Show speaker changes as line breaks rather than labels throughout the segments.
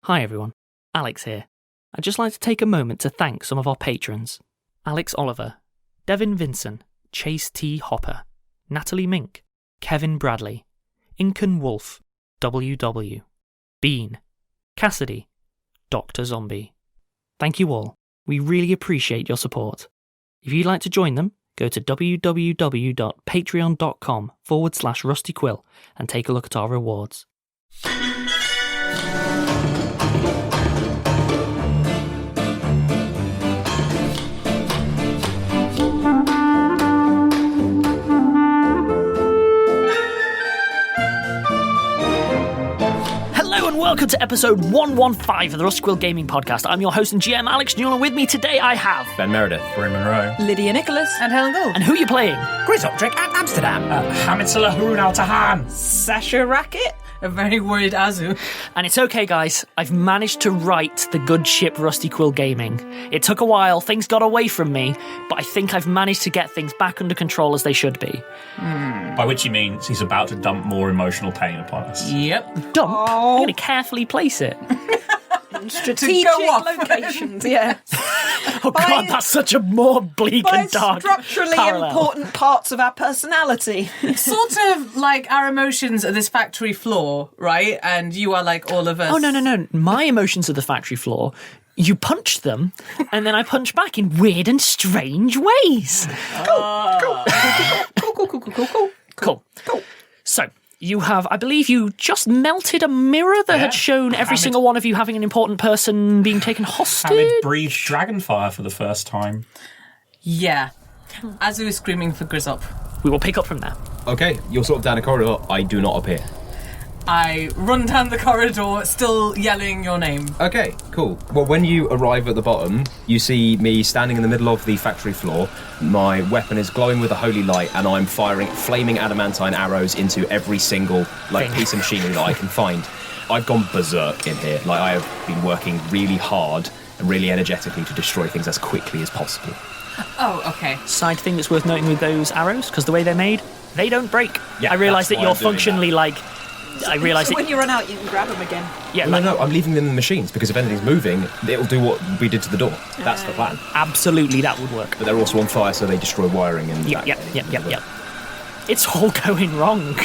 Hi everyone, Alex here. I'd just like to take a moment to thank some of our patrons. Alex Oliver, Devin Vinson, Chase T. Hopper, Natalie Mink, Kevin Bradley, Incan Wolf, WW, Bean, Cassidy, Dr. Zombie. Thank you all. We really appreciate your support. If you'd like to join them, go to www.patreon.com/RustyQuill and take a look at our rewards. Hello and welcome to episode 115 of the Rusty Quill Gaming Podcast. I'm your host and GM, Alex Newell, and with me today I have...
Ben Meredith,
Rory Monroe,
Lydia Nicholas,
and Helen Gould.
And who are you playing?
Grizzle at Amsterdam, Hamitullah Haroon Al Tahan,
Sasha Racket,
a very worried Azu.
And it's okay, guys. I've managed to write the good ship Rusty Quill Gaming. It took a while, things got away from me, but I think I've managed to get things back under control as they should be.
By which he means he's about to dump more emotional pain upon us.
Yep.
Dump? I'm going to carefully place it.
strategic locations. Yeah.
Oh God, that's such a more bleak and dark
structurally
parallel.
Important parts of our personality.
Sort of like our emotions are this factory floor, right? And you are like all of us.
Oh, no. My emotions are the factory floor. You punch them, and then I punch back in weird and strange ways. Cool. So, you have, I believe you just melted a mirror that had shown every single one of you having an important person being taken hostage.
Hamid breathed dragonfire for the first time.
Yeah. Azu is screaming for Grizzle.
We will pick up from there.
Okay, you're sort of down a corridor. I do not appear.
I run down the corridor, still yelling your name.
Okay, cool. Well, when you arrive at the bottom, you see me standing in the middle of the factory floor. My weapon is glowing with a holy light, and I'm firing flaming adamantine arrows into every single piece of machinery that I can find. I've gone berserk in here. I have been working really hard and really energetically to destroy things as quickly as possible.
Oh, okay.
Side thing that's worth noting with those arrows, because the way they're made, they don't break.
Yeah,
I realise that
that's why
you're
I'm doing
functionally
that.
I realise
so
that...
when you run out, you can grab them again.
Yeah,
No, I'm leaving them in the machines, because if anything's moving, it'll do what we did to the door. That's the plan.
Absolutely, that would work.
But they're also on fire, so they destroy wiring and...
Yep. It's all going wrong.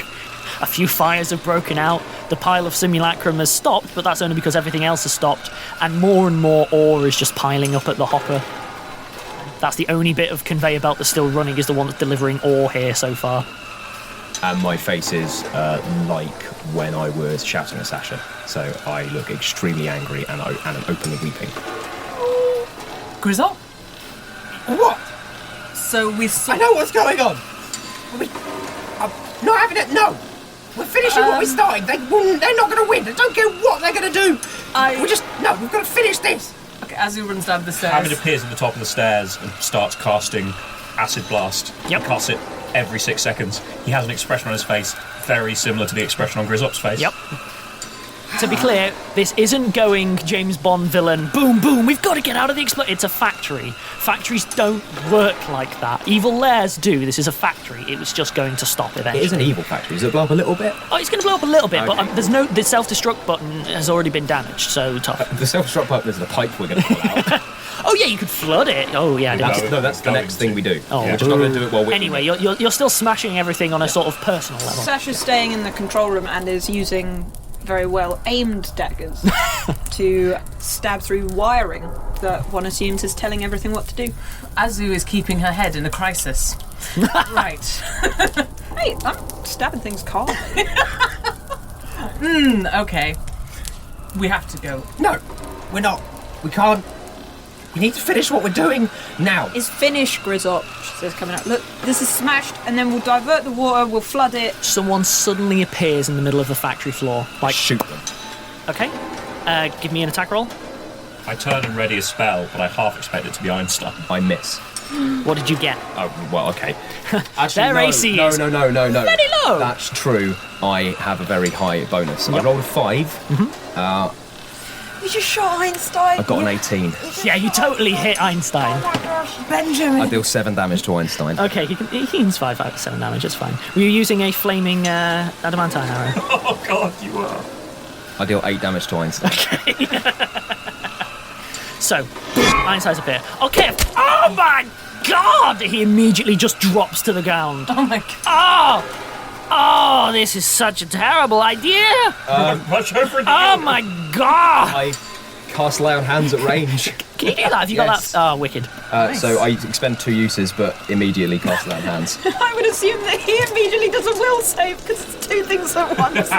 A few fires have broken out, the pile of simulacrum has stopped, but that's only because everything else has stopped, and more ore is just piling up at the hopper. That's the only bit of conveyor belt that's still running, is the one that's delivering ore here so far.
And my face is like when I was shouting at Sasha. So I look extremely angry and I'm openly weeping.
Grizzle?
What?
So we saw...
I know what's going on. I'm not having it. No. We're finishing what we started. They're not going to win. I don't care what they're going to do. We've got to finish this.
Okay, Azu runs down the stairs.
Hamid appears at the top of the stairs and starts casting Acid Blast.
Yep.
He casts it every 6 seconds. He has an expression on his face very similar to the expression on Grizzle's face.
Yep. To be clear, this isn't going James Bond villain, boom, boom, we've got to get out of the explosion. It's a factory. Factories don't work like that. Evil lairs do. This is a factory. It was just going to stop eventually.
It is an evil factory. Does it blow up a little bit?
Oh, it's going to blow up a little bit,
Okay.
but the self-destruct button has already been damaged, so tough.
The self-destruct button is the pipe we're going to pull out.
Oh yeah, you could flood it. Oh yeah.
That's the next thing we do.
Oh,
We're just not going to do it while we're...
Anyway, you're still smashing everything on a sort of personal level.
Sasha's staying in the control room and is using very well aimed daggers to stab through wiring that one assumes is telling everything what to do.
Azu is keeping her head in a crisis. Right.
Hey, I'm stabbing things calmly.
Okay. We have to go.
No, we're not. We can't. We need to finish what we're doing now.
It's finished, Grizzle, she says, coming out. Look, this is smashed, and then we'll divert the water, we'll flood it.
Someone suddenly appears in the middle of the factory floor.
Shoot them.
Okay. Give me an attack roll.
I turn and ready a spell, but I half expect it to be Einstein.
I miss.
What did you get?
Oh, well, okay. Actually,
Their
no,
AC is
no.
very low.
That's true. I have a very high bonus. I rolled a 5.
You just shot Einstein.
I got an 18.
Yeah, you totally hit Einstein.
Oh my gosh, Benjamin.
I deal 7 damage to Einstein.
Okay, he can survive 5 to 7 damage, it's fine. Were you using a flaming adamantine arrow?
Oh God, you are.
I deal 8 damage to Einstein.
So, Einstein's appear. Okay, oh my god! He immediately just drops to the ground.
Oh my god.
Oh, this is such a terrible idea!
Watch over you.
Oh my god!
I cast Lay on Hands at range.
Can you do that? Have you got
Yes.
that? Oh, wicked.
So I expend 2 uses, but immediately cast Lay on Hands.
I would assume that he immediately does a will save because it's 2 things at once.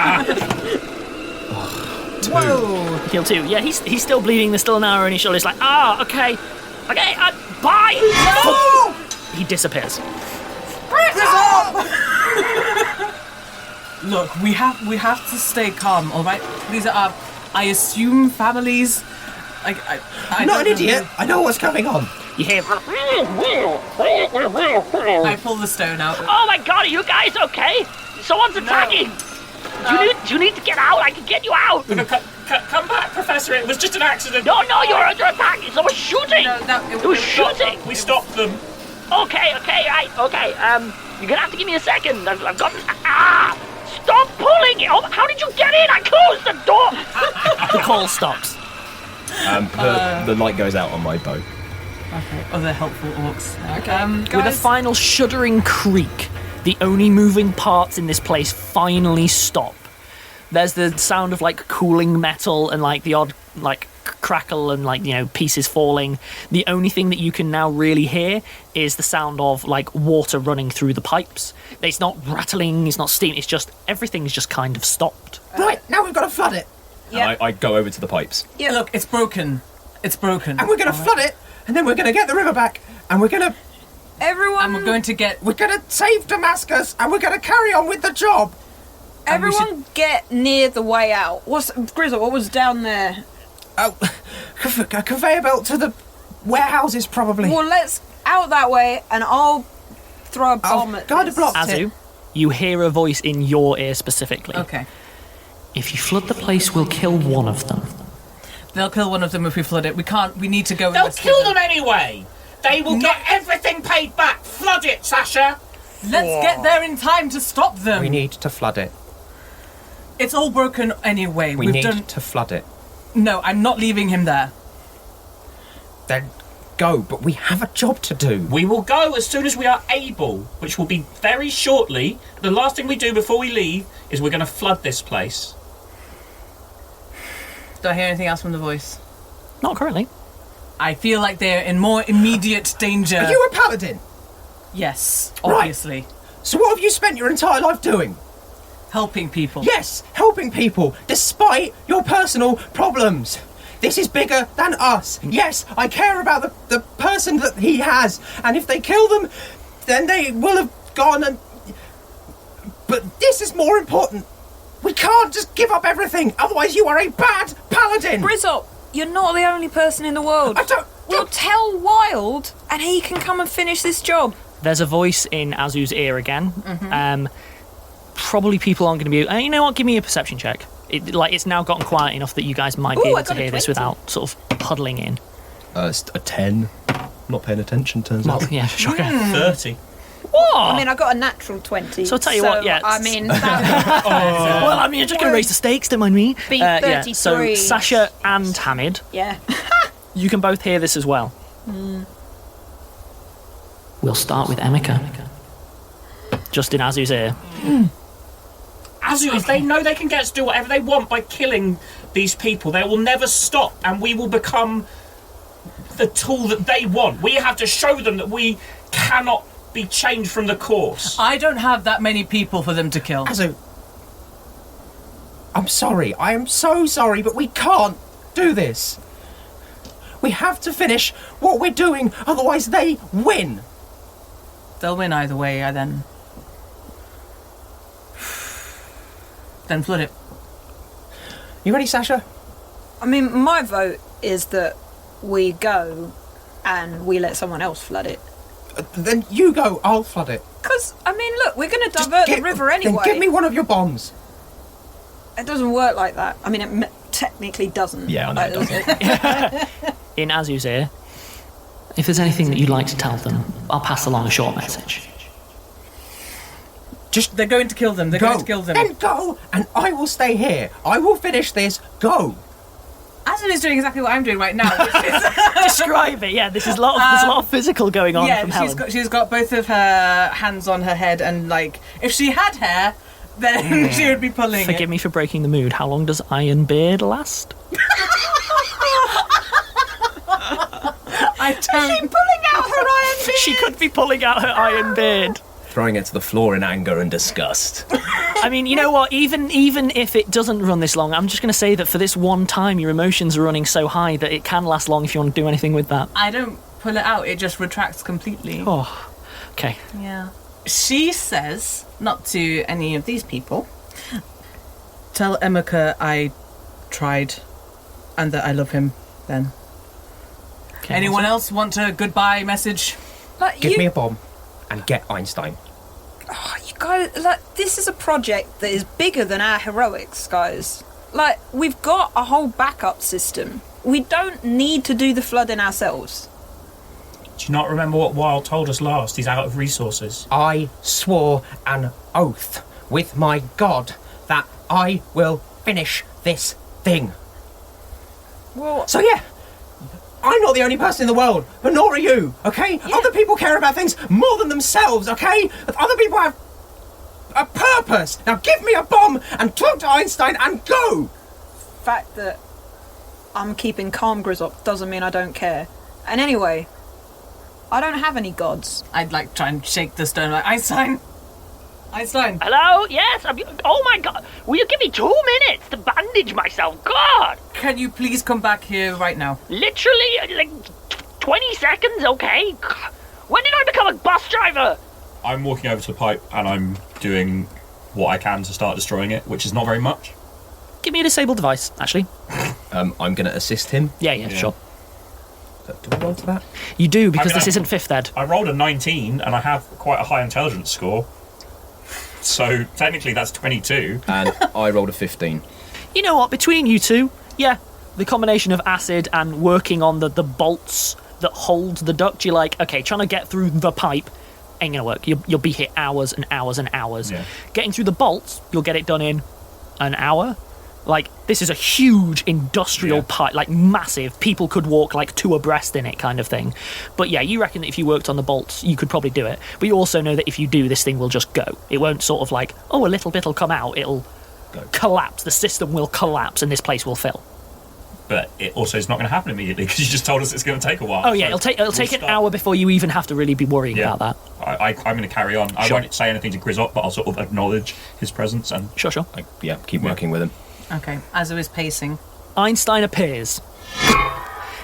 Whoa.
Heal 2. Yeah, he's still bleeding. There's still an arrow in his shoulder. He's like, okay, bye!
No!
He disappears.
Look, we have to stay calm, all right? These are, I assume, families. Like, I'm
not an idiot. I know what's going on.
You hear...
I pull the stone out.
Oh my god, are you guys okay? Someone's attacking! Do you need to get out? I can get you out!
Come back, Professor. It was just an accident.
No, you're under attack! Someone's shooting!
It
was shooting!
We stopped them.
Okay, right, okay. You're gonna have to give me a second. I've got... Stop pulling it! Oh, how did you get in? I closed the door! The call stops.
The light goes out on my bow.
Okay. Oh, they're helpful orcs.
Okay.
With a final shuddering creak, the only moving parts in this place finally stop. There's the sound of like cooling metal and like the odd like crackle and like, you know, pieces falling. The only thing that you can now really hear is the sound of like water running through the pipes. It's not rattling, it's not steam, it's just everything's just kind of stopped.
Right, now we've got to flood it.
Yeah.
And I go over to the pipes.
Yeah.
Look, it's broken. It's broken.
And we're going to flood it, and then we're going to get the river back, and we're going to
Everyone,
And we're going to get...
save Damascus, and we're going to carry on with the job.
everyone get near the way out. Grizzle, what was down there?
Oh, a conveyor belt to the warehouses, probably.
Well, let's out that way, and I'll throw a bomb at
guard
this.
a block.
Azu, you hear a voice in your ear specifically.
Okay.
If you flood the place, we'll kill one of them.
They'll kill one of them if we flood it. We need to go...
They'll
investigate
kill them anyway. They will get everything paid back. Flood it, Sasha.
Let's get there in time to stop them.
We need to flood it.
It's all broken anyway.
We need to flood it.
No, I'm not leaving him there.
Then go, but we have a job to do.
We will go as soon as we are able, which will be very shortly. The last thing we do before we leave is we're going to flood this place.
Do I hear anything else from the voice?
Not currently.
I feel like they're in more immediate danger.
Are you a paladin?
Yes,
Right.
obviously.
So what have you spent your entire life doing?
Helping people.
Yes, helping people, despite your personal problems. This is bigger than us. Yes, I care about the person that he has, and if they kill them, then they will have gone and... But this is more important. We can't just give up everything, otherwise you are a bad paladin.
Grizzle, you're not the only person in the world. We'll tell Wild, and he can come and finish this job.
There's a voice in Azu's ear again. Probably people aren't going to be... you know what? Give me a perception check. It's now gotten quiet enough that you guys might be
Ooh, I
able to
got a
hear this
20.
without sort of huddling in.
It's a 10. Not paying attention, turns out.
Yeah, shocker.
30.
Whoa!
I mean, I got a natural 20.
So I'll tell you what, yeah,
I mean, that
well, I mean, you're just going to raise the stakes, don't mind me.
Beat
Yeah,
33.
so Sasha and Hamid,
yeah.
you can both hear this as well. We'll start with Emeka. Just in Azu's ear.
Azu, if they know they can get us to do whatever they want by killing these people, they will never stop, and we will become the tool that they want. We have to show them that we cannot be changed from the course.
I don't have that many people for them to kill.
Azu, I'm sorry. I am so sorry, but we can't do this. We have to finish what we're doing, otherwise they win.
They'll win either way, then flood it.
You ready, Sasha?
I mean, my vote is that we go and we let someone else flood it.
Then you go, I'll flood it.
Because, I mean, look, we're going to divert the river anyway.
Then give me one of your bombs.
It doesn't work like that. I mean, it technically doesn't.
Yeah, I know it
In Azu's ear, if there's anything that you'd like to tell them, I'll pass along a short message.
They're going to kill them. They're going to kill them.
Then go, and I will stay here. I will finish this. Go.
Aslan is doing exactly what I'm doing right now, which is...
Describe it. Yeah, there's a lot of physical going on from Helen.
She's got both of her hands on her head, and like if she had hair, then she would be pulling.
Forgive me for breaking the mood. How long does Iron Beard last?
Is she pulling out her iron beard?
She could be pulling out her Iron Beard.
Throwing it to the floor in anger and disgust.
I mean, you know what? Even if it doesn't run this long, I'm just going to say that for this one time, your emotions are running so high that it can last long if you want to do anything with that.
I don't pull it out, it just retracts completely.
Oh, okay.
Yeah. She says, not to any of these people, tell Emeka I tried and that I love him then.
Okay,
Anyone else want a goodbye message?
Like,
Give me a bomb and get Einstein.
Oh, you guys, like, this is a project that is bigger than our heroics, guys. Like, we've got a whole backup system. We don't need to do the flooding ourselves.
Do you not remember what Wild told us last? He's out of resources.
I swore an oath with my God that I will finish this thing.
Well,
So yeah, I'm not the only person in the world, but nor are you, okay?
Yeah.
Other people care about things more than themselves, okay? Other people have a purpose. Now give me a bomb and talk to Einstein and go!
the fact that I'm keeping calm, Grizzle, doesn't mean I don't care. And anyway, I don't have any gods.
I'd like try and shake the stone like Einstein.
Hello? Yes? Oh my God. Will you give me 2 minutes to bandage myself? God!
Can you please come back here right now?
Literally, like, 20 seconds, okay? When did I become a bus driver?
I'm walking over to the pipe and I'm doing what I can to start destroying it, which is not very much.
Give me a disabled device, actually.
I'm going to assist him.
Yeah, sure.
Do I roll for that?
You do, because
I mean,
this isn't 5th ed.
I rolled a 19 and I have quite a high intelligence score. So technically that's 22.
And I rolled a 15.
You know what, between you two, yeah, the combination of acid and working on the bolts that hold the duct, you're like, okay, trying to get through the pipe ain't gonna work. You'll be here hours and hours and hours.
Yeah.
Getting through the bolts, you'll get it done in an hour. Like, this is a huge industrial pipe, like massive. People could walk like 2 abreast in it, kind of thing. But yeah, you reckon that if you worked on the bolts, you could probably do it. But you also know that if you do, this thing will just go. It won't sort of like, oh, a little bit'll come out. It'll collapse. The system will collapse and this place will fill.
But it also is not going to happen immediately because you just told us it's going to take a while.
Oh yeah, it'll take an hour before you even have to really be worrying about that.
I'm going to carry on. I won't say anything to Grizzle, but I'll sort of acknowledge his presence and...
Sure.
Keep working with him.
Okay, Azu is pacing.
Einstein appears.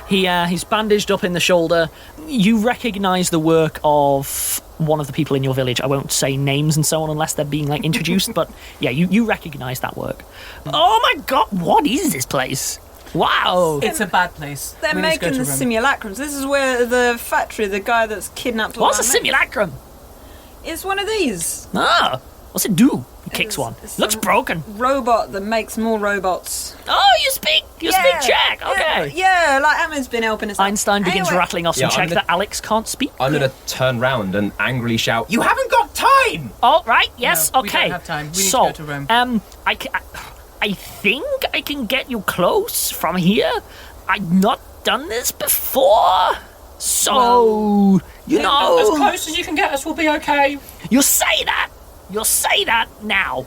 He's bandaged up in the shoulder. You recognise the work of one of the people in your village. I won't say names and so on unless they're being like introduced, but yeah, you recognise that work. Oh my God, what is this place? Wow.
It's a bad place.
They're
We need to go
making
to
the
room.
simulacrums. This is where the factory, the guy that's kidnapped all
What's a
our men-
simulacrum?
It's one of these.
Ah, what's it do? He kicks one.
It's
Looks
a
broken.
Robot that makes more robots.
Oh, you speak Czech. Okay.
Yeah, like Ahmed's been helping us out.
Einstein begins
Anyway,
rattling off some
Yeah,
Czech
I'm
that Alex can't speak.
I'm going to turn round and angrily shout,
You haven't got time!
Oh, right, yes,
No, we
okay.
don't have time. We need to
so,
go to Rome.
I think I can get you close from here. I've not done this before. So, you
As
know...
close as you can get us will be okay.
You'll say that now.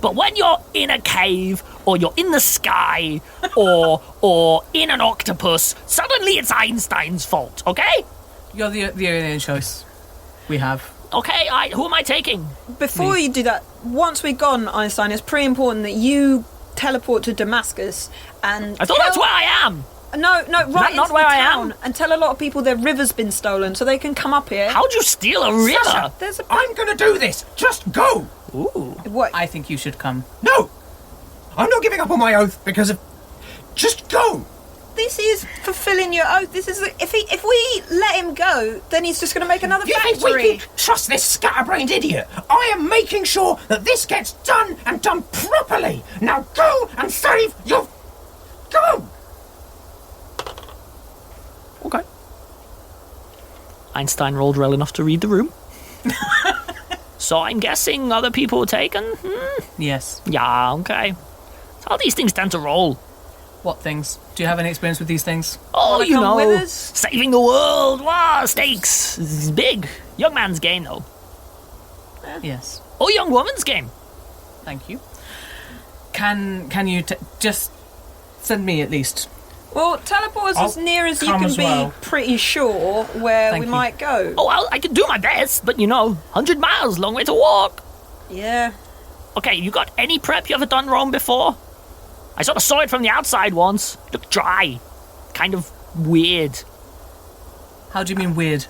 But when you're in a cave, or you're in the sky, or in an octopus, suddenly it's Einstein's fault, okay?
You're the only choice we have.
Okay, who am I taking?
Before you do that, once we're gone, Einstein, it's pretty important that you teleport to Damascus and
I thought that's where I am.
No, right
not
into
where
the
I
town
am?
and tell a lot of people their river's been stolen so they can come up here.
How'd you steal a river?
There's a...
I'm gonna do this! Just go!
Ooh.
What?
I think you should come.
No! I'm not giving up on my oath because of... Just go!
This is fulfilling your oath. This is if we let him go, then he's just going to make another
You think
factory.
we can trust this scatterbrained idiot? I am making sure that this gets done and done properly! Now go and save your... Go!
Okay. Einstein rolled well enough to read the room. So I'm guessing other people were taken?
Yes.
Yeah, okay. That's how these things tend to roll.
What things? Do you have any experience with these things?
Oh,
Wanna
you
come
know,
with us?
saving the world. Wow, stakes. This is big. Young man's game, though.
Yes.
Oh, young woman's game.
Thank you. Can you just send me at least?
Well, teleport us as
I'll
near as you
come
can
as
be
well.
pretty sure where
Thank
we
you.
might go.
Oh, well, I can do my best, but 100 miles, long way to walk.
Yeah.
Okay, you got any prep you ever done wrong before? I sort of saw it from the outside once. Looked dry. Kind of weird.
How do you mean weird?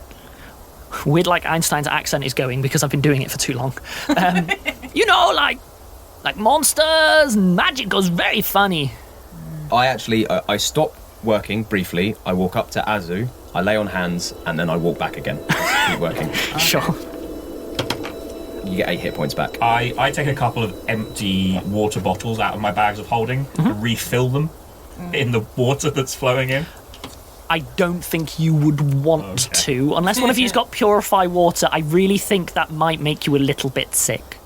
Weird like Einstein's accent is going because I've been doing it for too long. Like monsters and magic goes very funny.
I stop working briefly. I walk up to Azu. I lay on hands, and then I walk back again. Keep working.
Sure.
You get 8 hit points back.
I take a couple of empty water bottles out of my bags of holding and refill them in the water that's flowing in.
I don't think you would want to, unless one of you's got purify water. I really think that might make you a little bit sick.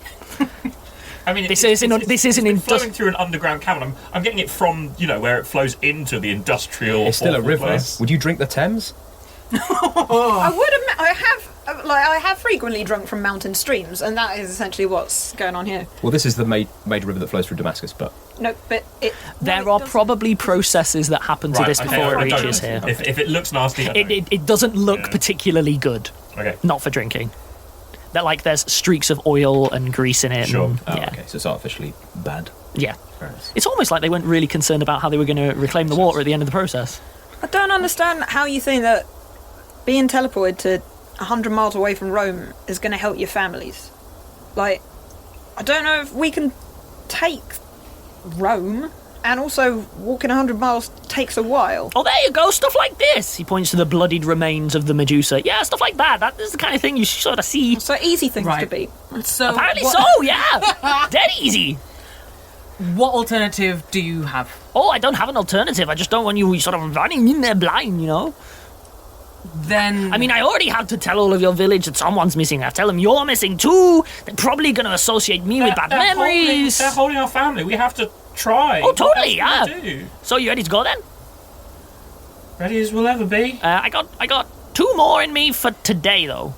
I mean,
This
it's
isn't
flowing through an underground cavern. I'm getting it from where it flows into the industrial.
It's still a
awful
river.
place.
Would you drink the Thames?
I would admit, I have frequently drunk from mountain streams, and that is essentially what's going on here.
Well, this is the major river that flows through Damascus, but
No, but
There are probably processes that happen to
Right,
this
okay,
before
I
it
don't-
reaches here.
If it looks nasty, I don't.
It doesn't look
Yeah.
particularly good.
Okay.
Not for drinking. That there's streaks of oil and grease in it.
Sure.
And,
oh,
yeah.
okay, so it's artificially bad.
Yeah.
Fair enough.
It's almost like they weren't really concerned about how they were going to reclaim the water at the end of the process.
I don't understand how you think that being teleported to 100 miles away from Rome is going to help your families. I don't know if we can take Rome, and also walking 100 miles takes a while.
Oh, there you go, stuff like this. He points to the bloodied remains of the Medusa. Yeah, stuff like that. That is the kind of thing you sort of see.
So easy things
Right.
to beat.
So
Apparently
what,
so, yeah. Dead easy.
What alternative do you have?
Oh, I don't have an alternative. I just don't want you sort of running in there blind,
Then
I mean, I already had to tell all of your village that someone's missing. I tell them you're missing too. They're probably going to associate me with bad memories.
They're holding our family. We have to try.
Oh, totally,
What else
yeah.
can we do?
So you ready to go then?
Ready as we'll ever be.
I got 2 more in me for today, though.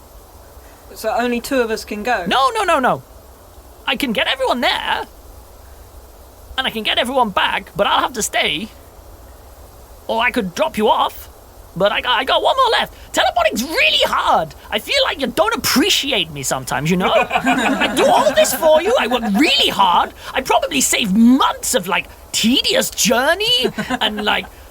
So only 2 of us can go.
No. I can get everyone there, and I can get everyone back, but I'll have to stay. Or I could drop you off, but I got 1 more left. Teleporting's really hard. I feel like you don't appreciate me sometimes, I do all this for you. I work really hard. I probably save months of tedious journey and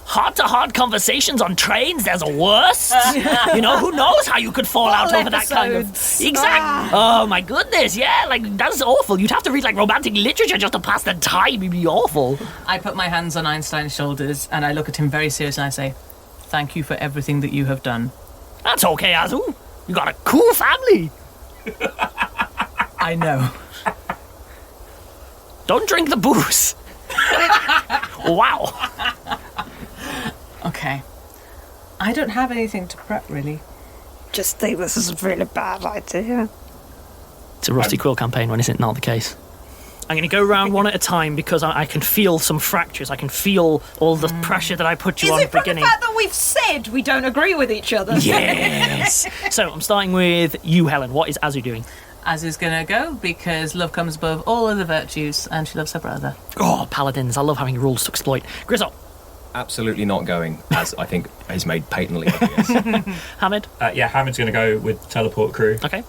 heart-to-heart conversations on trains. There's a worst. Who knows how you could fall out over that kind of...
episodes.
Exactly. Oh, my goodness, yeah, that's awful. You'd have to read, romantic literature just to pass the time. It'd be awful.
I put my hands on Einstein's shoulders and I look at him very seriously and I say, "Thank you for everything that you have done."
That's okay, Azu. You got a cool family.
I know.
Don't drink the booze. Wow.
Okay. I don't have anything to prep, really.
Just think this is a really bad idea.
It's a Rusty Quill campaign when it's not the case. I'm going to go around one at a time because I can feel some fractures. I can feel all the pressure that I put you
Is
on
it
at the
from
beginning.
the fact that we've said we don't agree with each other?
Yes. So I'm starting with you, Helen. What is Azu doing?
Azu's gonna go because love comes above all other virtues and she loves her brother.
Oh, paladins. I love having rules to exploit. Grizzle.
absolutely not going, as I think is made patently obvious.
Hamid.
Yeah, Hamid's going to go with teleport crew.
Okay.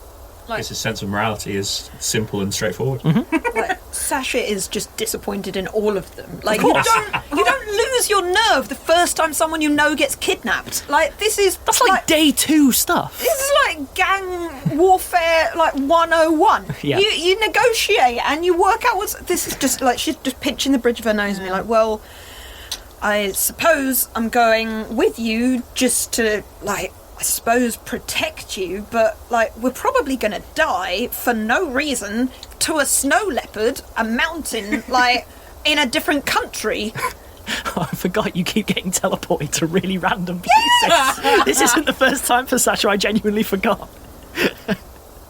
His sense of morality is simple and straightforward.
Sasha is just disappointed in all of them. You don't lose your nerve the first time someone you know gets kidnapped.
That's like day 2 stuff.
This is like gang warfare, 101.
Yeah.
You negotiate and you work out what's. This is just she's just pinching the bridge of her nose and be like, well, I suppose I'm going with you just to I suppose protect you, but we're probably gonna die for no reason to a snow leopard, a mountain, in a different country.
I forgot you keep getting teleported to really random places. This isn't the first time for Sasha. I genuinely forgot.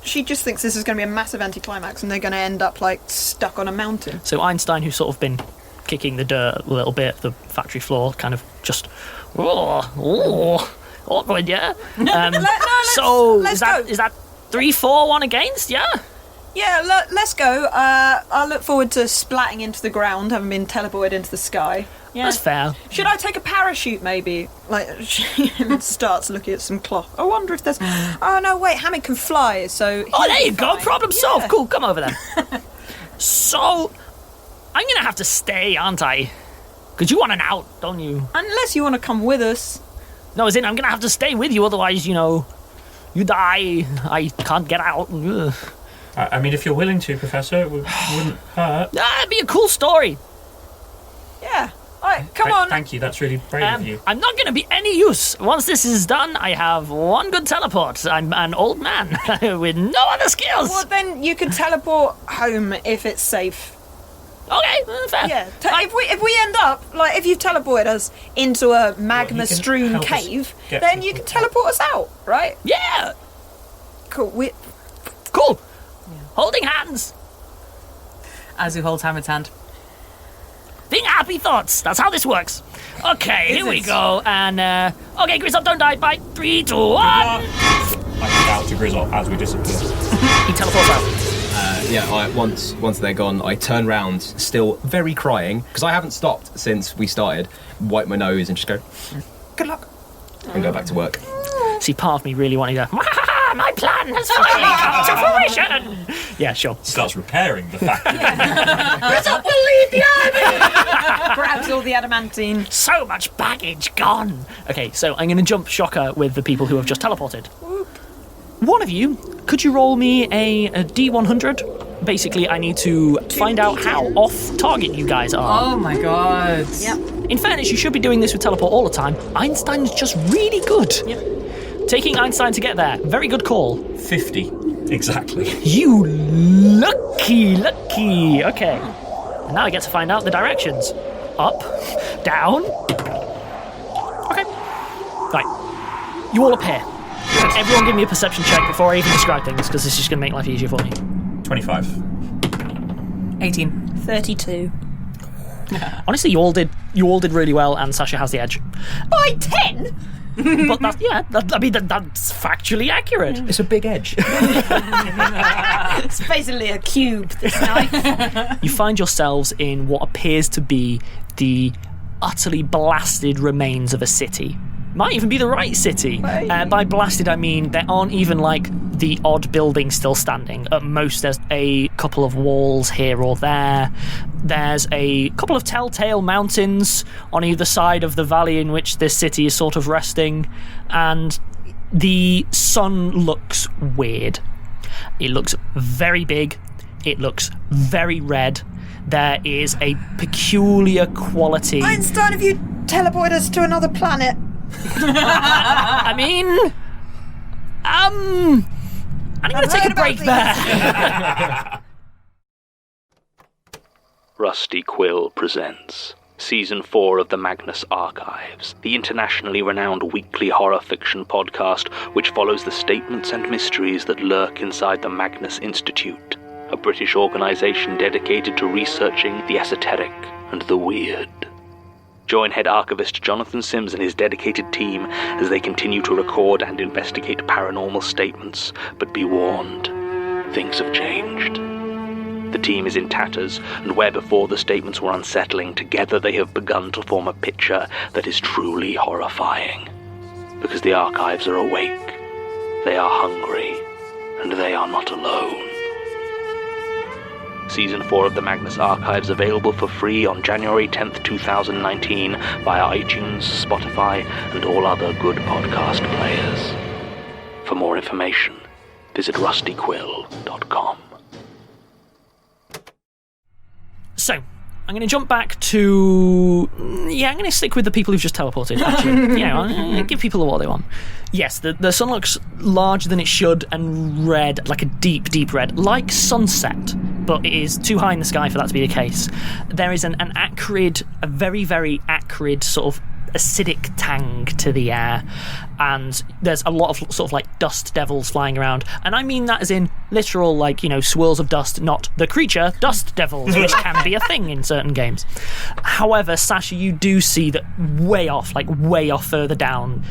she just thinks this is going to be a massive anticlimax and they're going to end up, like, stuck on a mountain.
So Einstein, who's sort of been kicking the dirt a little bit, the factory floor, kind of just... awkward, yeah? Is that 3-4-1 against, yeah?
Yeah, let's go. I'll look forward to splatting into the ground, having been teleported into the sky. Yeah.
That's fair.
Should I take a parachute, maybe? Like, she starts looking at some cloth. I wonder if there's... Oh, no, wait, Hamid can fly, so...
Oh, there you go, problem solved. Cool, come over then. So, I'm going to have to stay, aren't I? Because you want an out, don't you?
Unless you want to come with us.
No, as in, I'm going to have to stay with you, otherwise, you die, I can't get out. Ugh.
I mean, if you're willing to, Professor, it wouldn't hurt.
It'd be a cool story.
Yeah. All right, come on.
Thank you, that's really brave of you.
I'm not going to be any use. Once this is done, I have one good teleport. I'm an old man with no other skills.
Well, then you can teleport home if it's safe.
Okay, fair.
Yeah. If we end up, like, if you teleport us into a magma-strewn cave, then you can teleport us out, right?
Yeah.
Cool.
Cool. Yeah. Holding hands.
Azu holds Hamid's hand.
Think happy thoughts. That's how this works. Okay, here we go. And, okay, Grizzle, don't die. Bye. 3, 2, 1.
I shout to Grizzle as we disappear.
He teleports out.
Once they're gone, I turn round, still very crying, because I haven't stopped since we started, wipe my nose and just go, good luck, and go back to work.
See, part of me really wanted to, my plan has finally come to fruition. Yeah, sure.
Starts repairing the factory.
Grizzle will leave the army.
Grabs all the adamantine.
So much baggage gone. Okay, so I'm going to jump Shocker with the people who have just teleported. One of you, could you roll me a D100? Basically, I need to find out how off target you guys are.
Oh my god.
Yep.
In fairness, you should be doing this with teleport all the time. Einstein's just really good.
Yep.
Taking Einstein to get there, very good call.
50, exactly.
You lucky. Okay. And now I get to find out the directions. Up, down. Okay. Right. You all appear. Everyone give me a perception check before I even describe things, because this is just going to make life easier for me.
25.
18.
32.
Honestly, you all did really well, and Sasha has the edge.
By 10?
But that's factually accurate.
It's a big edge.
It's basically a cube, this knife.
You find yourselves in what appears to be the utterly blasted remains of a city. Might even be the right city. By blasted, I mean there aren't even, like, the odd building still standing. At most, there's a couple of walls here or there. There's a couple of telltale mountains on either side of the valley in which this city is sort of resting. And the sun looks weird. It looks very big. It looks very red. There is a peculiar quality.
Einstein, have you teleported us to another planet?
I mean, I'm going to take a break there.
Rusty Quill presents Season 4 of the Magnus Archives, the internationally renowned weekly horror fiction podcast which follows the statements and mysteries that lurk inside the Magnus Institute, a British organisation dedicated to researching the esoteric and the weird. Join head archivist Jonathan Sims and his dedicated team as they continue to record and investigate paranormal statements, but be warned, things have changed. The team is in tatters, and where before the statements were unsettling, together they have begun to form a picture that is truly horrifying. Because the archives are awake, they are hungry, and they are not alone. Season 4 of the Magnus Archives available for free on January 10th, 2019 via iTunes, Spotify, and all other good podcast players. For more information, visit rustyquill.com.
So, I'm going to jump back to... I'm going to stick with the people who've just teleported, actually. I'm going to give people what they want. Yes, the sun looks larger than it should and red, like a deep, deep red, like sunset, but it is too high in the sky for that to be the case. There is a very, very acrid sort of acidic tang to the air, and there's a lot of sort of like dust devils flying around, and I mean that as in literal, like, you know, swirls of dust, not the creature dust devils, which can be a thing in certain games. However, Sasha, you do see that way off further down,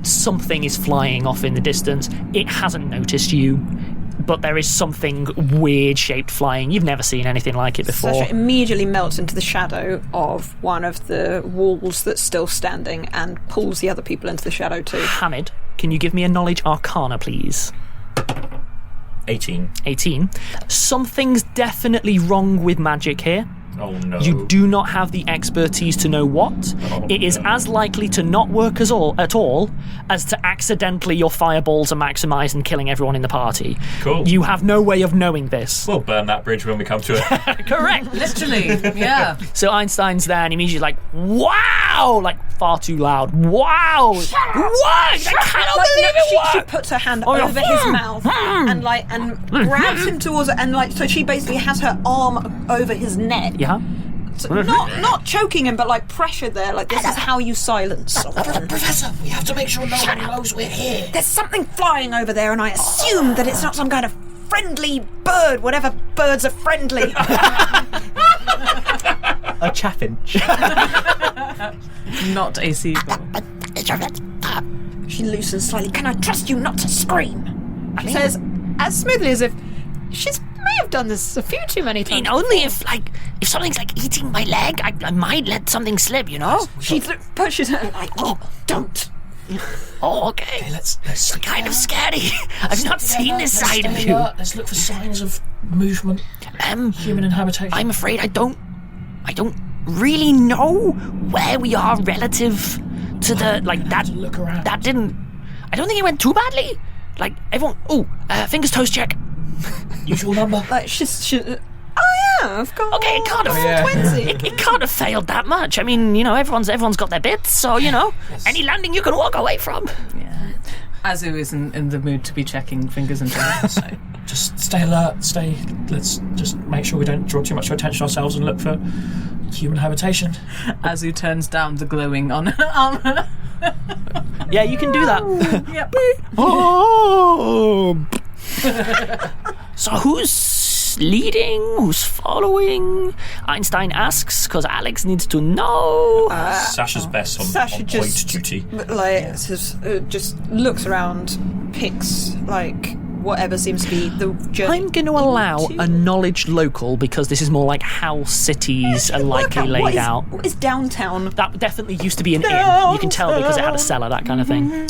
something is flying off in the distance. It hasn't noticed you, but there is something weird shaped flying. You've never seen anything like it before.
Sasha immediately melts into the shadow of one of the walls that's still standing and pulls the other people into the shadow too.
Hamid, can you give me a knowledge arcana, please?
18.
18. Something's definitely wrong with magic here.
Oh no.
You do not have the expertise to know what. It is as likely to not work at all as to accidentally your fireballs are maximised and killing everyone in the party.
Cool.
You have no way of knowing this.
We'll burn that bridge when we come to it.
Correct.
Literally, yeah.
So Einstein's there and immediately like, wow! Like, far too loud. Wow! What? I cannot believe it
She
worked!
puts her hand
Oh,
over
yeah.
his mouth and grabs him towards it, and like, so she basically has her arm over his neck.
Yeah?
So not choking him, but like pressure there. Like, this is how you silence someone.
Professor, we have to make sure no one knows we're here.
There's something flying over there, and I assume that it's not some kind of friendly bird, whatever birds are friendly.
A chaffinch.
Not a seagull.
She loosens slightly. Can I trust you not to scream? She says, as smoothly as if she's may have done this a few too many times.
I mean, only if something's like eating my leg, I might let something slip, you know?
She pushes her like, oh, don't.
Oh, okay.
Let's
It's kind of scary. I've not seen this side of you.
Let's look for signs of movement. Human inhabitation.
I'm afraid I don't really know where we are relative to the, like, that.
Look around.
That didn't. I don't think it went too badly. Like, everyone. Fingers toes check.
Usual number.
Like, oh yeah, I've got.
Okay, it can't have.
20.
It can't have failed that much. I mean, you know, everyone's got their bits, so you know, any landing you can walk away from.
Yeah. Azu isn't in the mood to be checking fingers and toes. So.
Just stay alert. Let's just make sure we don't draw too much attention ourselves and look for human habitation.
Azu turns down the glowing on her armor.
Yeah, you can do that.
Yep.
Oh. So who's leading? Who's following? Einstein asks because Alex needs to know.
Sasha's best on
Sasha
point
just
duty.
like just looks around, picks like whatever seems to be the journey.
I'm going to allow a knowledge local because this is more like how cities are likely laid out.
What is downtown?
That definitely used to be an inn. You can tell because it had a cellar, that kind of thing.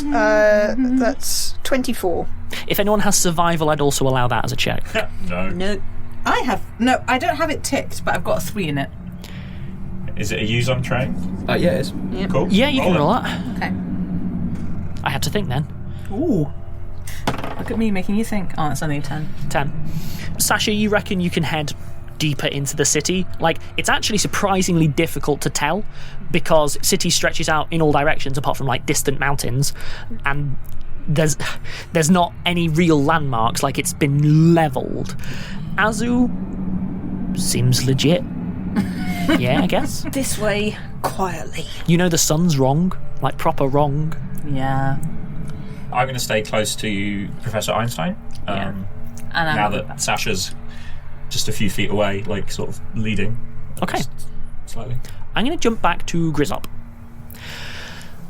That's 24.
If anyone has survival, I'd also allow that as a check.
No.
No.
I don't have it ticked, but I've got a 3 in it.
Is it a use on train?
Yeah, it is.
Cool.
Yeah, you can
it.
roll that.
Okay.
I had to think then.
Ooh. Look at me making you think. Oh, it's only a 10.
10. Sasha, you reckon you can head deeper into the city? Like, it's actually surprisingly difficult to tell because city stretches out in all directions apart from like distant mountains, and there's not any real landmarks. Like, it's been leveled. Azu seems legit. Yeah, I guess.
This way, quietly.
You know the sun's wrong, like proper wrong.
Yeah.
I'm going to stay close to Professor Einstein.
And
Now that Sasha's just a few feet away, like sort of leading.
Okay.
Just slightly.
I'm going to jump back to Grizzle.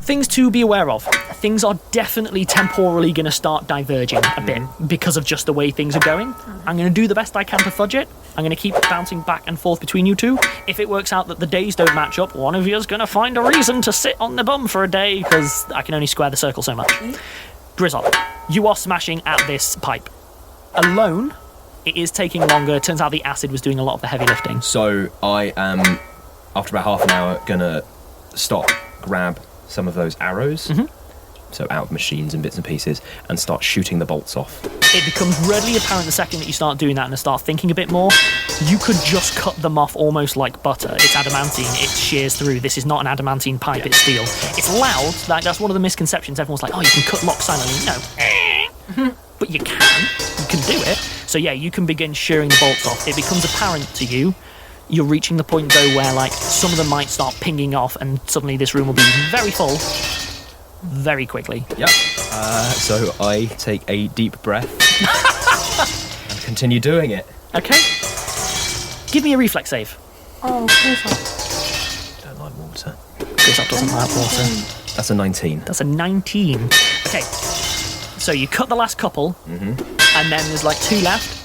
Things to be aware of. Things are definitely temporally going to start diverging a bit because of just the way things are going. I'm going to do the best I can to fudge it. I'm going to keep bouncing back and forth between you two. If it works out that the days don't match up, one of you is going to find a reason to sit on the bum for a day because I can only square the circle so much. Grizzle, you are smashing at this pipe. Alone, it is taking longer. Turns out the acid was doing a lot of the heavy lifting.
So I am, after about half an hour, gonna stop, grab some of those arrows, so out of machines and bits and pieces, and start shooting the bolts off.
It becomes readily apparent the second that you start doing that and start thinking a bit more, you could just cut them off almost like butter. It's adamantine, it shears through. This is not an adamantine pipe, it's steel. It's loud, that's one of the misconceptions. Everyone's like, oh, you can cut lock silently. No. But you can do it. So yeah, you can begin shearing the bolts off. It becomes apparent to you You're reaching the point, though, where, like, some of them might start pinging off and suddenly this room will be very full very quickly.
Yep. So I take a deep breath and continue doing it.
Okay. Give me a reflex save.
Oh, Grizzle.
Don't like water.
Grizzle doesn't like water.
That's a 19.
That's a 19. Okay. So you cut the last couple, and then there's like 2 left.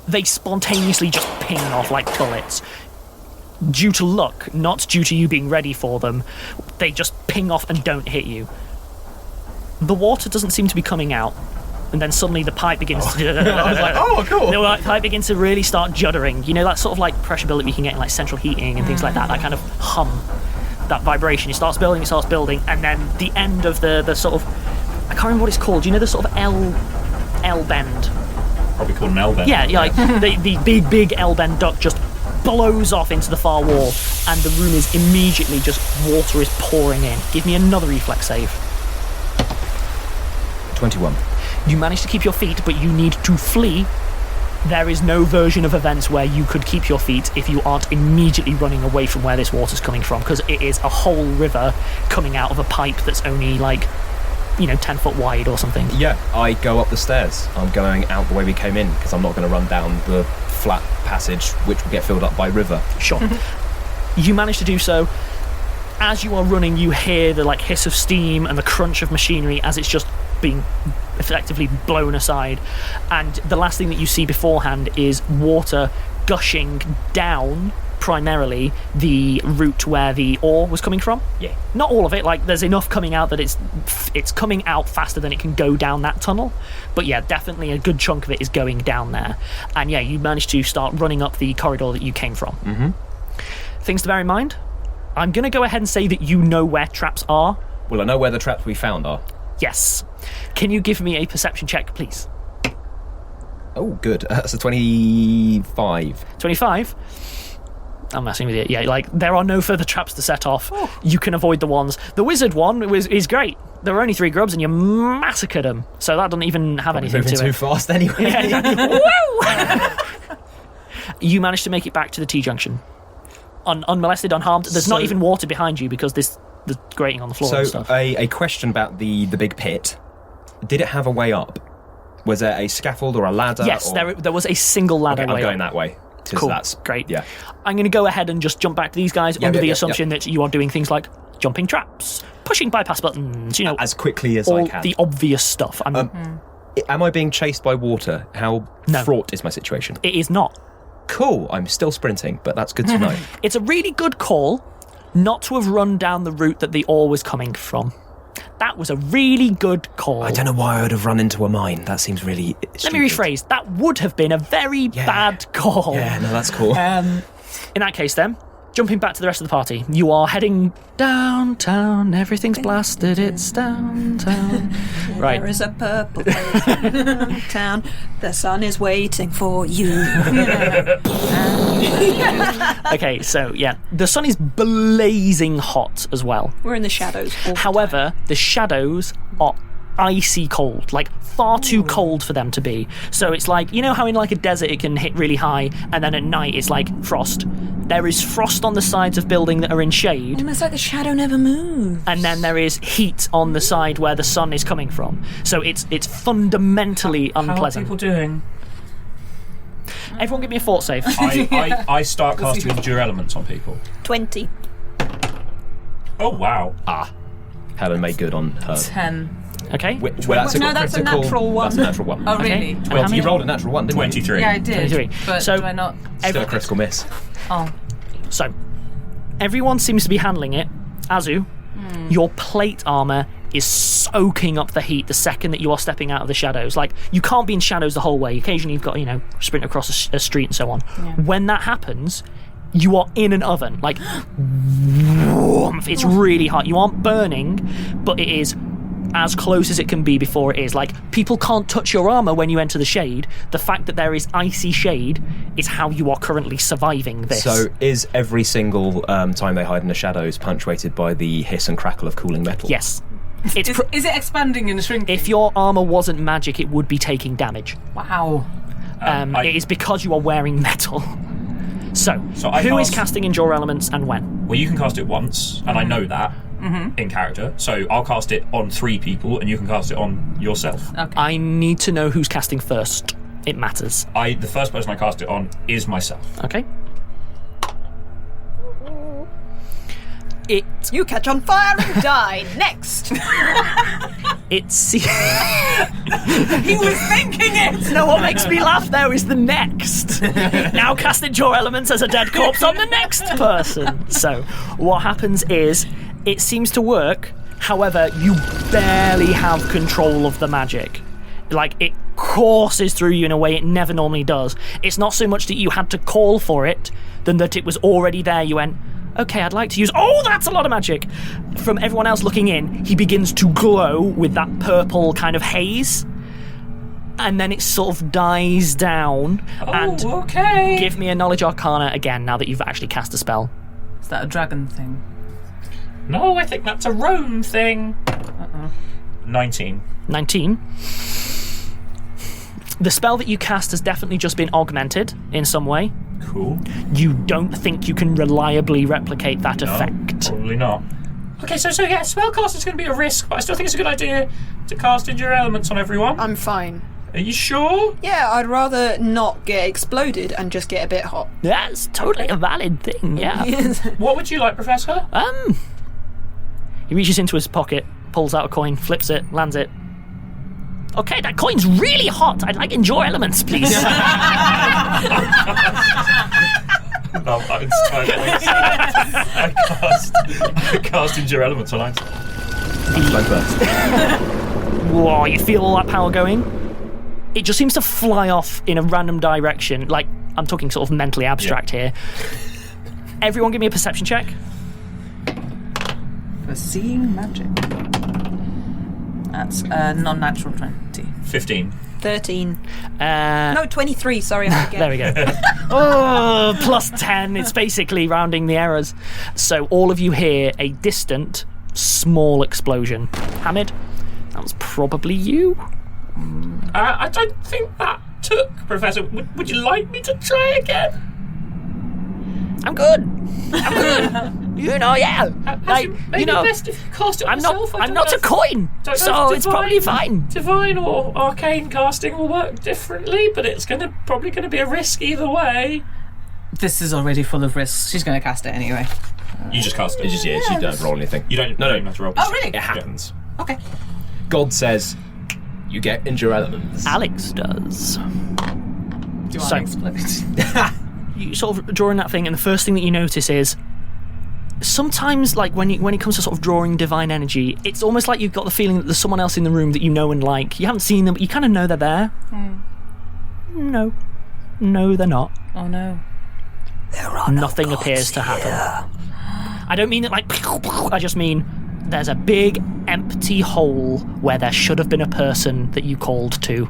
They spontaneously just ping off like bullets. Due to luck, not due to you being ready for them, they just ping off and don't hit you. The water doesn't seem to be coming out, and then suddenly the pipe begins to...
I was like, oh, cool.
The pipe begins to really start juddering. You know that sort of like pressure buildup you can get in like central heating and things like that, that kind of hum, that vibration. It starts building, and then the end of the sort of... I can't remember what it's called. You know the sort of L bend?
Probably called an L-bend.
Yeah, like the big L-bend duct just blows off into the far wall, and the room is immediately just water is pouring in. Give me another reflex save.
21.
You manage to keep your feet, but you need to flee. There is no version of events where you could keep your feet if you aren't immediately running away from where this water's coming from, because it is a whole river coming out of a pipe that's only like, 10 foot wide or something.
Yeah, I go up the stairs. I'm going out the way we came in, because I'm not going to run down the flat passage, which will get filled up by river.
Sure. You manage to do so. As you are running, you hear the like hiss of steam and the crunch of machinery as it's just being effectively blown aside. And the last thing that you see beforehand is water gushing down primarily the route where the ore was coming from.
Yeah.
Not all of it, like there's enough coming out that it's coming out faster than it can go down that tunnel. But yeah, definitely a good chunk of it is going down there. And yeah, you managed to start running up the corridor that you came from.
Mm-hmm.
Things to bear in mind, I'm going to go ahead and say that you know where traps are.
Well, I know where the traps we found are.
Yes. Can you give me a perception check, please?
Oh, good. That's a 25.
25? I'm messing with you. Yeah, like, there are no further traps to set off. Oh. You can avoid the ones. The wizard one is great. There were only 3 grubs and you massacred them. So that doesn't even have anything to it.
Moving too fast anyway.
Yeah, exactly. Woo! You managed to make it back to the T-junction. Unmolested, unharmed. There's not even water behind you because there's grating on the floor and stuff.
A question about the big pit. Did it have a way up? Was there a scaffold or a ladder?
Yes, there was a single ladder
okay,
way
I'm going
up.
that way.
Cool,
that's
great.
Yeah.
I'm going to go ahead and just jump back to these guys under the assumption that you are doing things like jumping traps, pushing bypass buttons,
as quickly as
all
I can.
the obvious stuff.
Am I being chased by water? How fraught is my situation?
It is not.
Cool. I'm still sprinting, but that's good to know.
It's a really good call not to have run down the route that the ore was coming from. That was a really good call.
I don't know why I would have run into a mine. That seems really stupid.
Let me rephrase. That would have been a very bad call.
Yeah, no, that's cool.
In that case, then, jumping back to the rest of the party, you are heading downtown. Everything's blasted. It's downtown. Right.
There is a purple town. The sun is waiting for you.
Okay, so yeah, the sun is blazing hot as well.
We're in the shadows.
However, the shadows are icy cold, like far too cold for them to be. So it's like, you know how in like a desert it can hit really high and then at night it's like frost. There is frost on the sides of building that are in shade.
Almost like the shadow never moves.
And then there is heat on the side where the sun is coming from. So it's fundamentally unpleasant.
How are people doing?
Everyone give me a fort save.
I start casting Endure Elements on people.
20.
Oh, wow.
Helen made good on her.
10.
Okay.
Well, that's
that's a natural one.
That's a natural one.
Oh, really?
Okay.
Well, you rolled a natural one, didn't
23.
Yeah, I did.
23.
But
So-
do I not?
you? Still a critical miss.
Oh.
So, everyone seems to be handling it. Azu, your plate armor is soaking up the heat the second that you are stepping out of the shadows. Like, you can't be in shadows the whole way. Occasionally you've got, sprint across a street and so on.
Yeah.
When that happens, you are in an oven. Like, it's really hot. You aren't burning, but it is as close as it can be before it is. Like, people can't touch your armor when you enter the shade. The fact that there is icy shade is how you are currently surviving this.
So is every single time they hide in the shadows punctuated by the hiss and crackle of cooling metal?
Yes.
Is it expanding and shrinking?
If your armor wasn't magic, it would be taking damage.
Wow.
It is because you are wearing metal. So who is casting Endure Elements and when?
Well, you can cast it once, and I know that in character. So I'll cast it on 3 people, and you can cast it on yourself.
Okay.
I need to know who's casting first. It matters.
The first person I cast it on is myself.
Okay.
You catch on fire and die. Next.
It's.
He was thinking it!
No, what makes me laugh though is the next. Now cast Endure Elements as a dead corpse on the next person. So what happens is it seems to work. However, you barely have control of the magic. Like, it courses through you in a way it never normally does. It's not so much that you had to call for it than that it was already there. You went, okay, I'd like to use... Oh, that's a lot of magic! From everyone else looking in, he begins to glow with that purple kind of haze. And then it sort of dies down.
Okay.
Give me a Knowledge Arcana again, now that you've actually cast a spell.
Is that a dragon thing?
No, I think that's a Rome thing. 19.
19. The spell that you cast has definitely just been augmented in some way.
Cool.
You don't think you can reliably replicate that effect.
Probably not. Okay, so yeah, spellcast is going to be a risk, but I still think it's a good idea to cast Endure Elements on everyone.
I'm fine.
Are you sure?
Yeah, I'd rather not get exploded and just get a bit hot.
That's totally a valid thing, yeah.
What would you like, Professor?
He reaches into his pocket, pulls out a coin, flips it, lands it. Okay, that coin's really hot. I'd like Endure Elements, please.
No, it's I cast Endure Elements on Einstein.
Whoa, you feel all that power going? It just seems to fly off in a random direction. Like, I'm talking sort of mentally abstract here. Everyone give me a perception check.
For seeing magic. That's a non-natural 20.
15.
13. No, 23, sorry, I forget.
There we go. Oh, plus 10. It's basically rounding the errors. So all of you hear a distant, small explosion. Hamid, that was probably you.
I don't think that took, Professor. Would you like me to try again?
I'm good. You know, yeah.
Maybe best if you cast it on yourself.
I'm not a coin, so it's probably fine.
Divine or arcane casting will work differently, but it's probably going to be a risk either way.
This is already full of risks. She's going to cast it anyway.
You just cast it.
It's just, you don't roll anything.
You don't. No, have to roll.
Oh, really?
It happens.
Okay.
God says, you get Endure Elements.
Alex does.
Do you want
So-
to explode?
You sort of drawing that thing, and the first thing that you notice is sometimes, like when it comes to sort of drawing divine energy, it's almost like you've got the feeling that there's someone else in the room that you know and like. You haven't seen them, but you kind of know they're there. No, they're not.
Oh no.
Nothing appears to happen. I don't mean it like. I just mean there's a big empty hole where there should have been a person that you called to.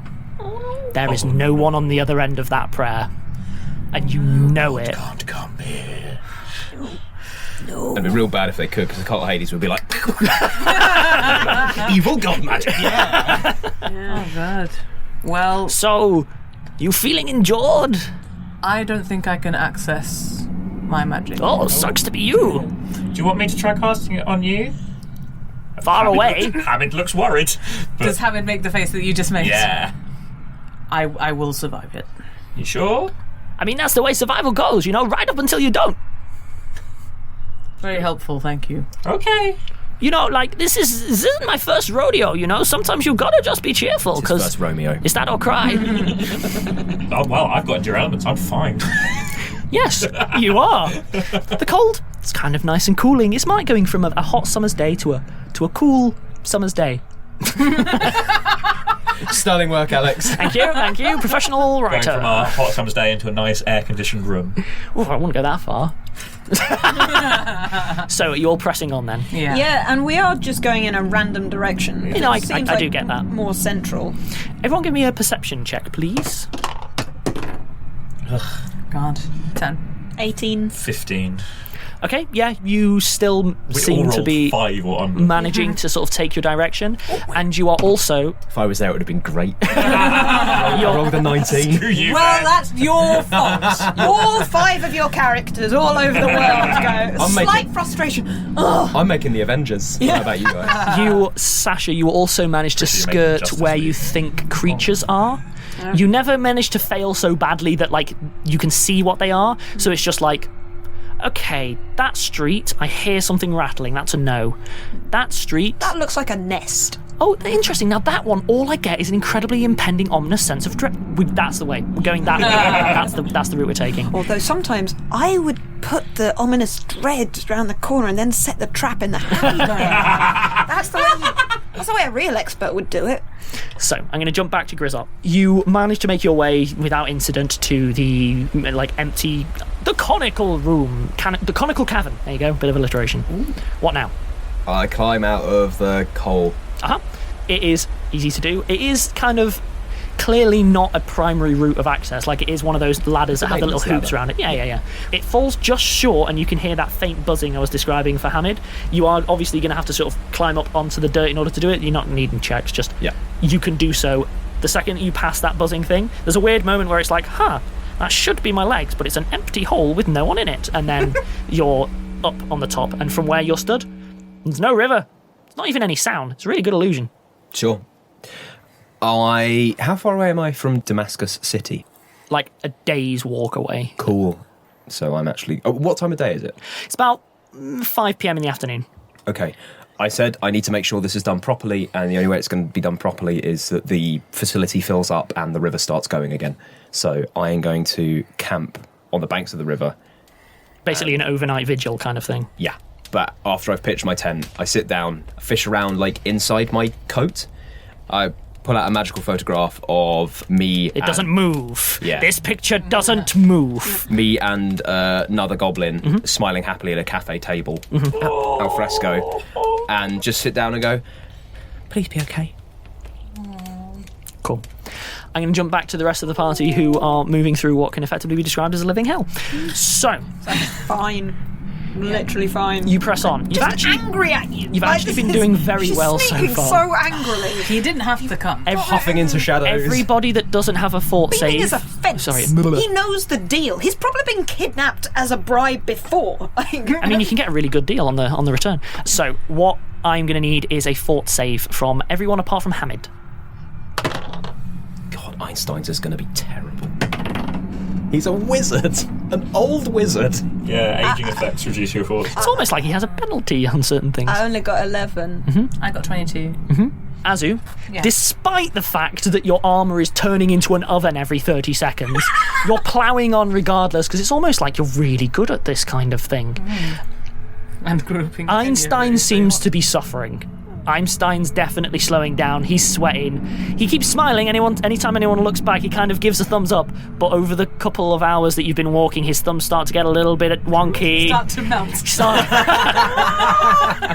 There is no one on the other end of that prayer. And you know it.
Can't come here. No. It'd be real bad if they could, because the cult of Hades would be like, evil god magic. Yeah.
Oh god. Well,
So, you feeling endured?
I don't think I can access my magic.
Oh, sucks to be you.
Do you want me to try casting it on you?
Far away.
Hamid looks worried. But
Does Hamid make the face that you just made?
yeah.
I will survive it.
You sure?
I mean, that's the way survival goes, right up until you don't.
Very helpful, thank you.
Okay.
Like, this isn't my first rodeo, Sometimes you've got to just be cheerful, because
That's Romeo.
it's that or cry.
Oh, well, I've got Endure Elements. I'm fine.
Yes, you are. The cold, it's kind of nice and cooling. It's like going from a hot summer's day to a cool summer's day.
Sterling work, Alex.
Thank you. Professional
Going
writer.
from a hot summer's day into a nice air-conditioned room.
Ooh, I wouldn't go that far. So are you all pressing on then?
Yeah.
Yeah, and we are just going in a random direction.
I
It seems
do
like
get that.
More central.
Everyone give me a perception check, please.
God. 10.
18.
15.
Okay, yeah, you still seem to be
5 or under.
managing to sort of take your direction, and you are also...
If I was there, it would have been great. I rolled a 19.
Well, that's your fault. All 5 of your characters all over the world go. Slight frustration. Ugh.
I'm making the Avengers. How about you guys?
Sasha, you also managed to
Pretty amazing
skirt
Justice
where you
League.
think creatures are. You never managed to fail so badly that, like, you can see what they are, so it's just like, okay, that street, I hear something rattling, that's a no. That street...
That looks like a nest.
Oh, interesting. Now that one, all I get is an incredibly impending, ominous sense of dread. That's the way. We're going that way. That's the route we're taking.
Although sometimes I would put the ominous dread around the corner and then set the trap in the hand. That's the way a real expert would do it.
So, I'm going to jump back to Grizzle. You managed to make your way without incident to the, empty... The conical room. The conical cavern. There you go. Bit of alliteration. What now?
I climb out of the coal.
It is easy to do. It is kind of clearly not a primary route of access. Like, it is one of those ladders that have the little hoops around it. Yeah. It falls just short, and you can hear that faint buzzing I was describing for Hamid. You are obviously going to have to sort of climb up onto the dirt in order to do it. You're not needing checks, just you can do so. The second you pass that buzzing thing, there's a weird moment where it's like, that should be my legs, but it's an empty hole with no one in it. And then you're up on the top, and from where you're stood, there's no river. It's not even any sound. It's a really good illusion.
Sure. How far away am I from Damascus City?
Like a day's walk away.
Cool. So I'm actually... what time of day is it?
It's about 5 p.m. in the afternoon.
Okay. I said I need to make sure this is done properly, and the only way it's going to be done properly is that the facility fills up and the river starts going again. So I am going to camp on the banks of the river.
Basically an overnight vigil kind of thing.
Yeah. But after I've pitched my tent, I sit down, fish around, like, inside my coat. I pull out a magical photograph of me.
It doesn't move.
Yeah.
This picture doesn't move.
Me and another goblin smiling happily at a cafe table, al fresco, and just sit down and go, please be okay.
Cool. I'm going to jump back to the rest of the party who are moving through what can effectively be described as a living hell. So,
Fine. Literally fine.
you press on. You've actually,
angry at you.
you've actually been doing very well so
Sneaking
far.
so angrily.
He didn't have to come.
Huffing into shadows.
Everybody that doesn't have a fort
Being
save.
is a fence.
Sorry.
He knows the deal. He's probably been kidnapped as a bribe before.
I mean, you can get a really good deal on the return. So, what I'm going to need is a fort save from everyone apart from Hamid.
God, Einstein's is going to be terrible. He's a wizard. An old wizard.
Yeah, aging effects reduce your force.
It's almost like he has a penalty on certain things.
I only got 11.
I got 22.
Azu,
Yeah.
despite the fact that your armour is turning into an oven every 30 seconds, you're ploughing on regardless, because it's almost like you're really good at this kind of thing.
And grouping.
Einstein seems to be suffering. Einstein's definitely slowing down. He's sweating. He keeps smiling. Anytime anyone looks back, he kind of gives a thumbs up. But over the couple of hours that you've been walking, his thumbs start to get a little bit wonky.
Start to melt.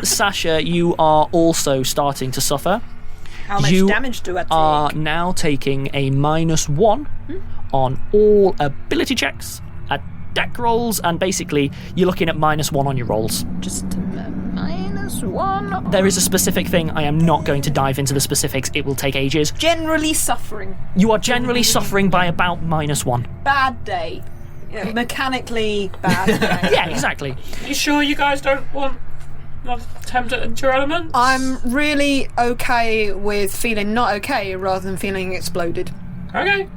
Sasha, you are also starting to suffer.
How much
You
damage do I take?
are now taking a -1 on all ability checks, deck rolls, and basically you're looking at -1 on your rolls.
Just -1.
There is a specific thing. I am not going to dive into the specifics. It will take ages.
Generally suffering.
You are generally suffering by about -1.
Bad day. Yeah, mechanically bad day.
Yeah, exactly.
You sure you guys don't want not attempt at endure element?
I'm really okay with feeling not okay rather than feeling exploded.
Okay.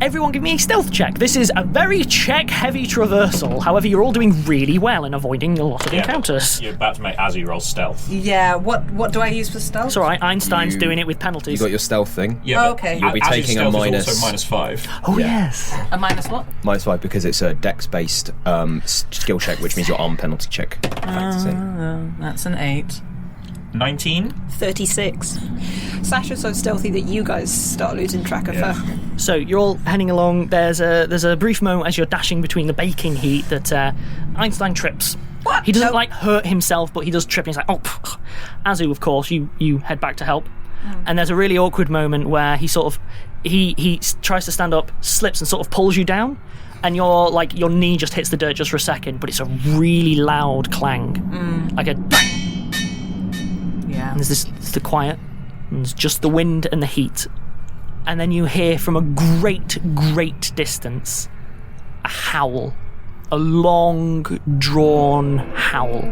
Everyone give me a stealth check. This is a very check-heavy traversal. However, you're all doing really well in avoiding a lot of encounters.
You're about to make Azu roll stealth.
Yeah, what do I use for stealth?
It's alright, Einstein's doing it with
You
penalties.
got your stealth thing.
Yeah,
Oh, okay.
You'll be
Azu's
taking a
stealth is
minus-
also -5.
Oh,
Yeah.
yes.
A minus what?
-5 because it's a dex-based skill check, which means your arm penalty check.
That's an 8.
19.
36. Sasha's so stealthy that you guys start losing track of her.
So you're all heading along. There's a brief moment as you're dashing between the baking heat that Einstein trips.
What?
He doesn't
No.
like hurt himself, but he does trip. And he's like, oh, pff. Azu, of course, you head back to help. And there's a really awkward moment where he tries to stand up, slips, and sort of pulls you down. and your knee just hits the dirt just for a second, but it's a really loud clang, like a.
Yeah.
And there's the quiet, and there's just the wind and the heat, and then you hear from a great distance a howl, a long drawn howl.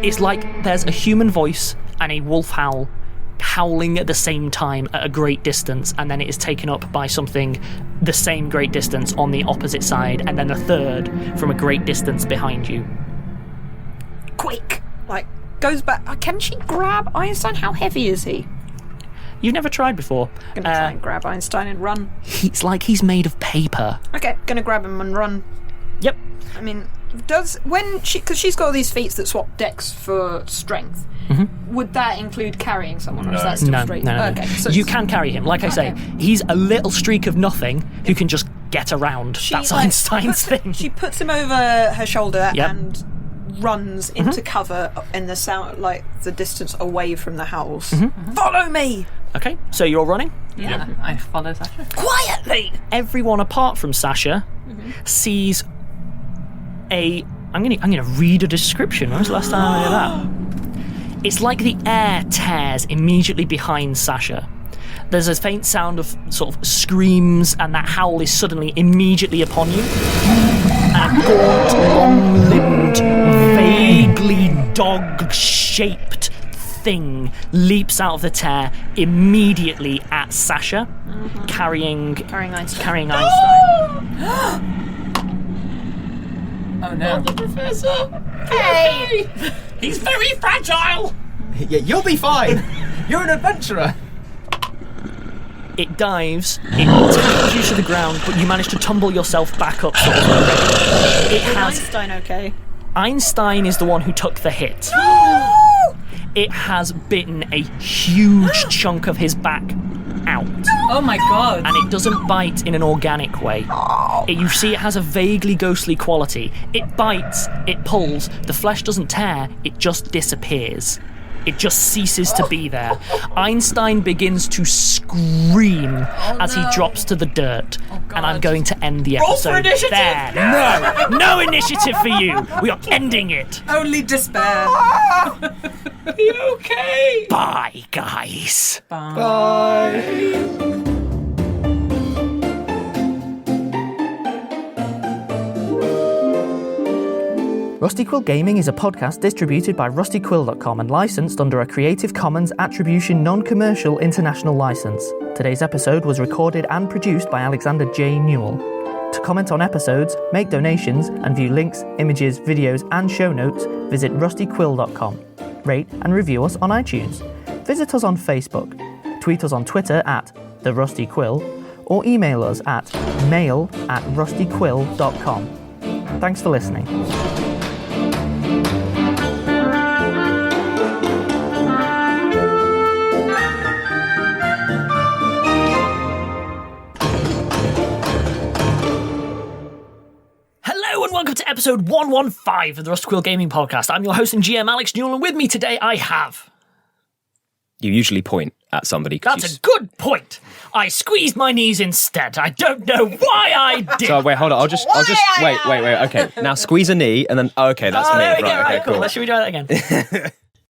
It's like there's a human voice and a wolf howl howling at the same time at a great distance, and then it is taken up by something the same great distance on the opposite side, and then a third from a great distance behind you.
Quick! Like, goes back. Can she grab Einstein? How heavy is he?
You've never tried before.
Gonna try and grab Einstein and run.
It's like he's made of paper.
Okay, gonna grab him and run.
Yep.
I mean, because she's got all these feats that swap dex for strength. Would that include carrying someone, or is that still straight?
No.
Okay, so
you can carry him. Like I say, he's a little streak of nothing who can just get around. That's Einstein's thing.
She puts him over her shoulder
Yep.
and runs into cover in the sound, like the distance away from the house. Follow me
Okay, so you're running.
Yeah, I follow Sasha.
quietly.
Everyone apart from Sasha sees a. I'm gonna read a description. When was the last time I did that? It's like the air tears immediately behind Sasha. There's a faint sound of sort of screams, and that howl is suddenly immediately upon you. And a gaunt, long-limbed, vaguely dog-shaped thing leaps out of the tear immediately at Sasha, carrying Einstein.
Oh no.
The professor! Hey! He's very fragile!
Yeah, you'll be fine. You're an adventurer.
It dives, it tackles you to the ground, but you manage to tumble yourself back up sort of already. It has...
Einstein okay?
Einstein is the one who took the hit. It has bitten a huge chunk of his back out.
Oh my god.
And it doesn't bite in an organic way. You see it has a vaguely ghostly quality. It bites, it pulls, the flesh doesn't tear, it just disappears. It just ceases to be there. Einstein begins to scream as he drops to the dirt. And I'm going to end the
Roll for
episode
initiative!
there. No initiative for you. We are ending it.
Only despair.
Are you okay?
Bye, guys. Rusty Quill Gaming is a podcast distributed by rustyquill.com and licensed under a Creative Commons Attribution Non-Commercial International License. Today's episode was recorded and produced by Alexander J. Newell. To comment on episodes, make donations, and view links, images, videos, and show notes, visit rustyquill.com. Rate and review us on iTunes. Visit us on Facebook. Tweet us on Twitter at @TheRustyQuill, or email us at mail@rustyquill.com. Thanks for listening. Hello and welcome to episode 115 of the Rusty Quill Gaming Podcast. I'm your host and GM Alex Newell, and with me today I have...
You usually point at somebody.
That's a good point. I squeezed my knees instead. I don't know why I did.
So wait, hold on. I'll just wait. Okay, now squeeze a knee, and then okay, that's me.
There we go.
Right, okay,
Cool. Should we do that again?